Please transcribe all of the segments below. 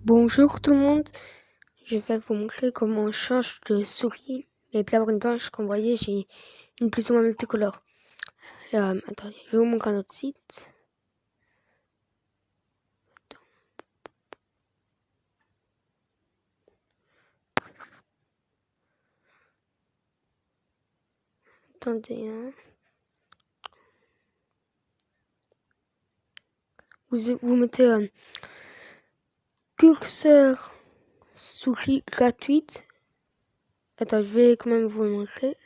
Bonjour tout le monde, je vais vous montrer comment on change de souris. Mais pour avoir une blanche, comme vous voyez, j'ai une plus ou moins multicolore. Attendez, je vais vous montrer un autre site. Attendez, hein. Vous mettez curseur souris gratuite. Attends, je vais quand même vous le montrer.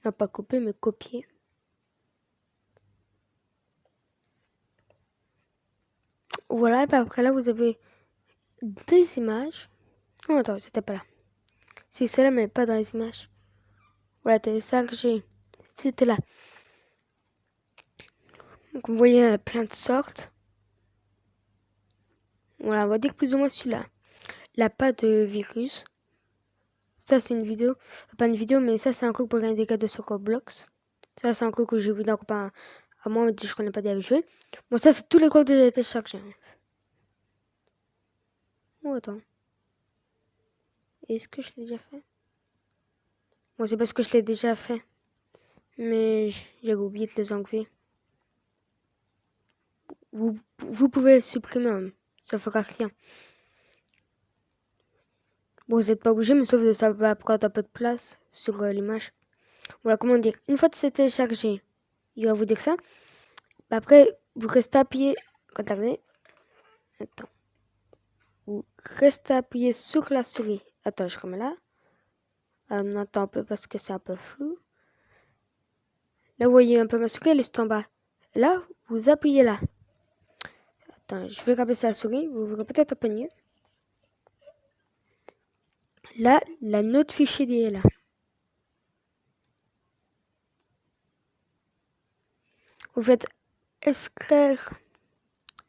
Non, pas copier, mais copier. Voilà, et puis après là, vous avez des images. Non, attends, c'était pas là. C'est celle-là, mais pas dans les images. Voilà, télécharger. C'était là. Donc vous voyez plein de sortes. Voilà, on va dire plus ou moins celui-là. Là, pas de virus. Ça, c'est une vidéo. Pas une vidéo, mais ça, c'est un truc pour gagner des cadeaux sur Roblox. Ça, c'est un truc que j'ai vu d'un copain à moi, mais je connais pas d'y jouer. Bon, ça, c'est tous les codes que j'ai téléchargés. Oh, attends. Est-ce que je l'ai déjà fait? Bon, c'est parce que je l'ai déjà fait. Mais j'avais oublié de les enlever. Vous pouvez les supprimer, hein. Ça fera rien. Bon, vous n'êtes pas obligé, mais sauf que ça va prendre un peu de place sur l'image. Voilà, comment dire. Une fois que c'est téléchargé, il va vous dire ça. Après, vous restez appuyé. Regardez. Attends. Vous restez appuyé sur la souris. Attends, je remets là. On attend un peu parce que c'est un peu flou. Là, vous voyez un peu ma souris, elle est juste en bas. Là, vous appuyez là. Attends, je vais rabaisser la souris. Vous verrez peut-être un peu mieux. Là, la note fichier est là. Vous faites extraire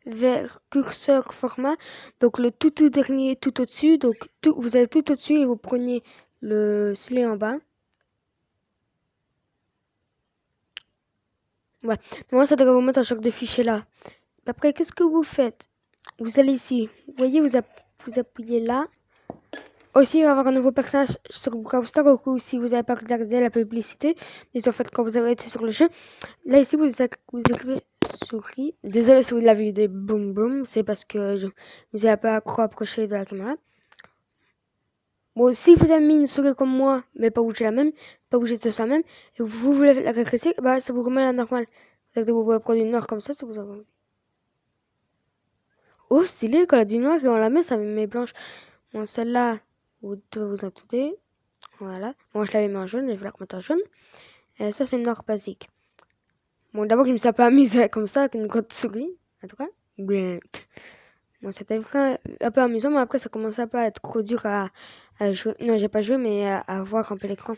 vers curseur format. Donc le tout dernier tout au-dessus. Donc vous allez tout au-dessus et vous prenez celui en bas. Ouais. Moi, ça devrait vous mettre un genre de fichier là. Après, qu'est-ce que vous faites? Vous allez ici. Vous voyez, vous appuyez là. Aussi, il va y avoir un nouveau personnage sur Brawl Stars. Au coup, si vous n'avez pas regardé la publicité, en fait, quand vous avez été sur le jeu, là, ici, vous écrivez souris. Désolé si vous l'avez vu des boum boum, c'est parce que vous n'avez pas approché de la caméra. Bon, si vous avez mis une souris comme moi, mais pas bouger la même, pas bouger de ça même, et vous voulez la régresser, bah, ça vous remet à la normale. Vous pouvez prendre une noire comme ça, si vous avez envie. Oh, stylé, quand elle a du noir et on la met, ça me met blanche. Bon, celle-là, vous devez vous en douter. Voilà. Moi, je l'avais mis en jaune et je vais la remettre en jaune. Et ça, c'est une noire basique. Bon, d'abord, je ne me suis pas amusé comme ça, avec une grande souris. En tout cas, bien. Bon, c'était vraiment un peu amusant, mais après, ça commençait à pas être trop dur à jouer. Non, j'ai pas joué, mais à voir un peu l'écran.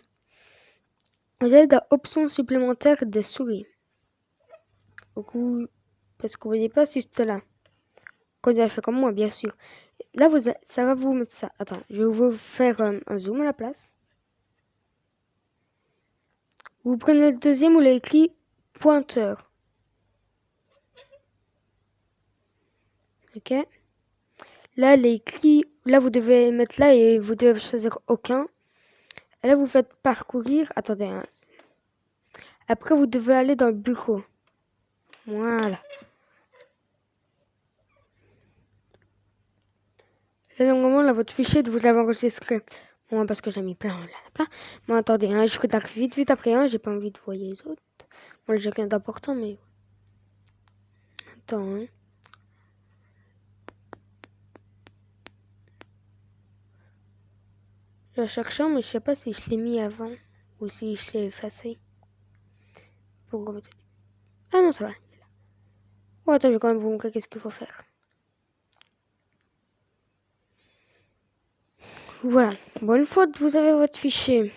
Vous avez dans options supplémentaires des souris. Au coup, parce que vous voyez pas juste là. Quand vous avez fait comme moi, bien sûr. Là, ça va vous mettre ça. Attends, je vais vous faire un zoom à la place. Vous prenez le deuxième où il est écrit pointeur. Ok. Là, il est écrit. Là, vous devez mettre là et vous devez choisir aucun. Et là, vous faites parcourir. Attendez. Hein. Après, vous devez aller dans le bureau. Voilà. Là, normalement, là, votre fichier, vous l'avez enregistré. Moi, parce que j'ai mis plein. Bon, attendez, hein, je regarde vite après. Hein, j'ai pas envie de voir les autres. Bon, j'ai rien d'important, mais. Attends, hein. Je cherche un, mais je sais pas si je l'ai mis avant ou si je l'ai effacé. Ah non, ça va. Oh, attends, je vais quand même vous montrer qu'est-ce qu'il faut faire. Voilà. Bon, une fois que vous avez votre fichier, vous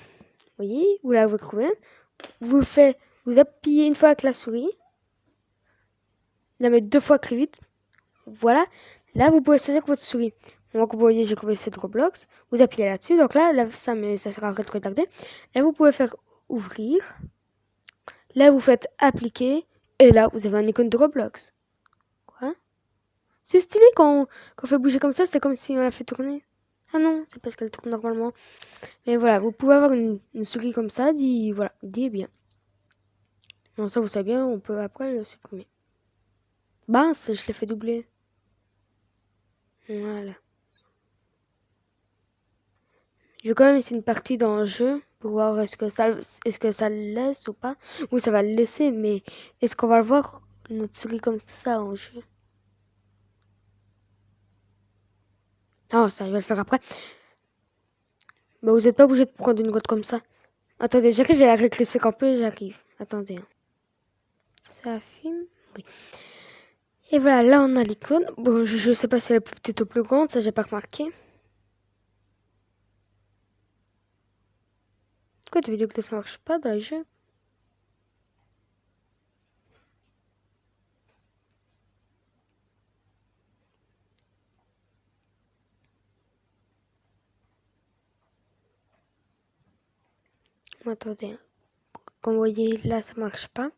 voyez, vous l'avez trouvé. Vous appuyez une fois avec la souris. La mettre 2 fois très vite. Voilà. Là, vous pouvez choisir votre souris. Moi, comme vous voyez, j'ai commencé de Roblox. Vous appuyez là-dessus. Donc là ça sera rétro-retardé. Et vous pouvez faire ouvrir. Là, vous faites appliquer. Et là, vous avez un icône de Roblox. Quoi? C'est stylé quand on fait bouger comme ça, c'est comme si on la fait tourner. Ah non, c'est parce qu'elle tourne normalement. Mais voilà, vous pouvez avoir une souris comme ça, voilà, dit bien. Bon, ça, vous savez bien, on peut après le supprimer. Mince, je l'ai fait doubler. Voilà. Je vais quand même essayer une partie dans le jeu pour voir est-ce que ça le laisse ou pas. Oui, ça va le laisser, mais est-ce qu'on va le voir notre souris comme ça en jeu? Ah, ça, je vais le faire après. Bah, vous n'êtes pas obligé de prendre une goutte comme ça. Attendez, j'arrive, j'ai la rétrécir un peu, j'arrive. Attendez. Ça filme? Oui. Et voilà, là on a l'icône. Bon, je sais pas si elle est plus petite ou plus grande, ça j'ai pas remarqué. Pourquoi tu veux dire que ça marche pas dans le jeu? Attendez. Comme vous voyez, là ça marche pas.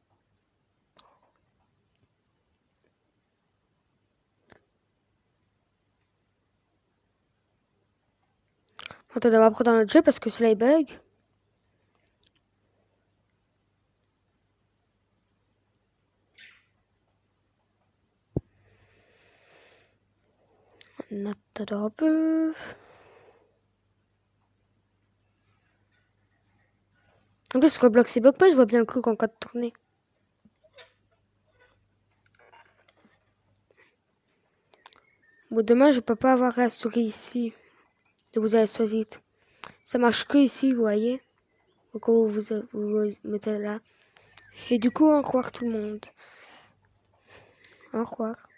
Attendez, on va prendre dans notre jeu parce que cela il bug. On attend un peu. En plus, Roblox il bug pas, je vois bien le truc en cas de tourner. Bon, demain je peux pas avoir la souris ici. Et vous avez choisi. Ça marche que ici, vous voyez. Au cas où vous mettez là. Et du coup, au revoir tout le monde. Au revoir.